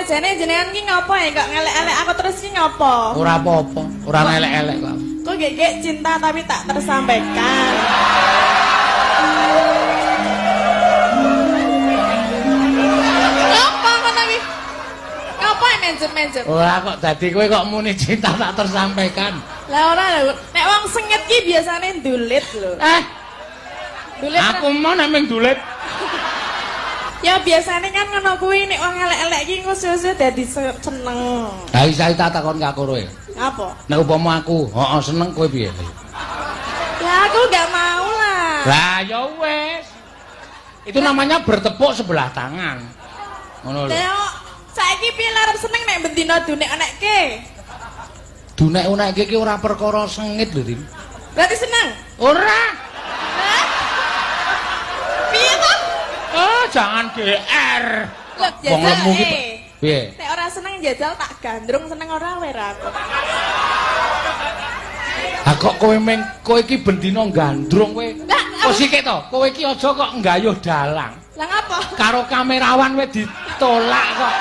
jane jenengan ki ngopo ya kok ngelek-elek aku terus ki ngopo? Ora apa-apa, ora ngelek-elek kok. Kok gek cinta tapi tak tersampaikan. Ngopo ngono wi? Ngopo menjet-menjet? Ora kok dadi kowe kok muni cinta tak tersampaikan. Lah ora lho, nek wong sengit ki biasane ndulit lho. Dulit. Aku mau nek mung dulit. Ya biasane kan ngono kuwi nek wong elek-elek ki ngusus dadi seneng. Lah isa tak takon kak kowe. Apa? Nek upama aku, heeh seneng kowe piye? Ya aku gak mau lah. Lah ya wis. Itu namanya bertepuk sebelah tangan. Ngono lho. Lah saiki piye arep seneng nek bendina dunek-anekke? Dunek-unekke ki ora perkara sengit lho, Dim. Berarti seneng? Ora. Hah? Piye to? Oh, jangan GR. Loh, Wong lemu ki. jajal Piye? nek ora seneng jajal tak gandrung seneng ora wae ra aku. Ha kok kowe iki bendina gandrung kowe. Kok sithik to? Kowe iki aja kok nggayuh dalang. Lah ngapa? Karo kamerawan wis ditolak kok.